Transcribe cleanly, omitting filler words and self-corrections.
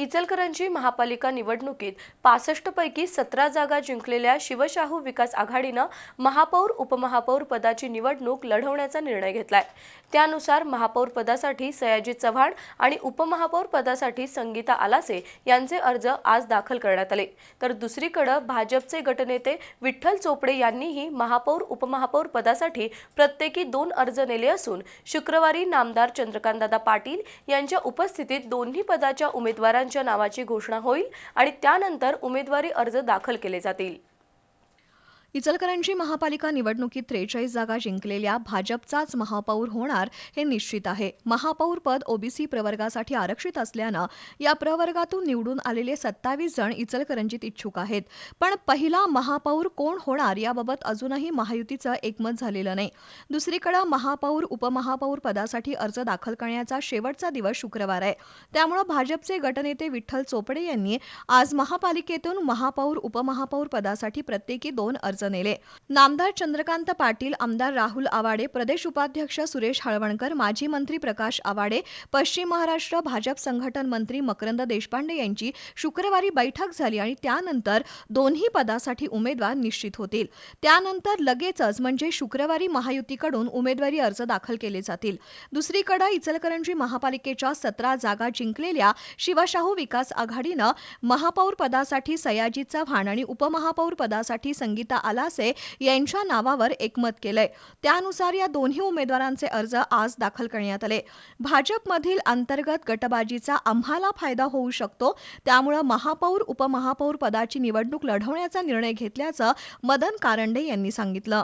इचलकरंजी महापालिका निवडणुकीत 65 पैकी 17 जागा जिंकलेल्या शिवशाहू विकास आघाडीनं महापौर उपमहापौर पदाची निवडणूक लढवण्याचा निर्णय घेतलाय। त्यानुसार महापौर पदासाठी सयाजी चव्हाण आणि उपमहापौर पदासाठी संगीता आलासे यांचे अर्ज आज दाखल करण्यात आले। तर दुसरीकडे भाजपचे गटनेते विठ्ठल चोपडे यांनीही महापौर उपमहापौर पदासाठी प्रत्येकी 2 अर्ज नेले असून शुक्रवारी नामदार चंद्रकांतदादा पाटील यांच्या उपस्थितीत दोन्ही पदाच्या उमेदवारांच्या नावाची घोषणा होईल आणि त्यानंतर उमेदवारी अर्ज दाखल केले जातील। इचलकरंजी महापालिका निवडणुकीत 43 जागा जिंकलेल्या भाजपचाच महापौर होणार हे निश्चित आहे। महापौर पद ओबीसी प्रवर्गासाठी आरक्षित असल्यानं या प्रवर्गातून निवडून आलेले 27 जण इचलकरंजीत इच्छुक आहेत। पण पहिला महापौर कोण होणार याबाबत अजूनही महायुतीचं एकमत झालेलं नाही। दुसरीकडे महापौर उपमहापौर पदासाठी अर्ज दाखल करण्याचा शेवटचा दिवस शुक्रवार आहे। त्यामुळे भाजपचे गटनेते विठ्ठल चोपडे यांनी आज महापालिकेतून महापौर उपमहापौर पदासाठी प्रत्येकी 2 अर्ज नेले। नामदार चंद्रकांत पाटील, आमदार राहुल आवाडे, प्रदेश उपाध्यक्ष सुरेश हळवणकर, माजी मंत्री प्रकाश आवाडे, पश्चिम महाराष्ट्र भाजप संघटन मंत्री मकरंद देशपांडे यांची शुक्रवारी बैठक झाली आणि त्यानंतर दोन्ही पदासाठी उमेदवार निश्चित होतील। त्यानंतर लगेचच म्हणजे शुक्रवारी महायुतीकडून उमेदवारी अर्ज दाखल केले जातील। दुसरीकडे इचलकरंजी महापालिकेच्या 17 जागा जिंकलेल्या शिवशाहू विकास आघाडीनं महापौर पदासाठी सयाजी चव्हाण आणि उपमहापौर पदासाठी संगीता आलासे यांच्या नावावर एकमत केलंय। त्यानुसार या दोन्ही उमेदवारांचे अर्ज आज दाखल करण्यात आले। भाजपमधील अंतर्गत गटबाजीचा आम्हाला फायदा होऊ शकतो, त्यामुळे महापौर उपमहापौर पदाची निवडणूक लढवण्याचा निर्णय घेतल्याचं मदन कारंडे यांनी सांगितलं।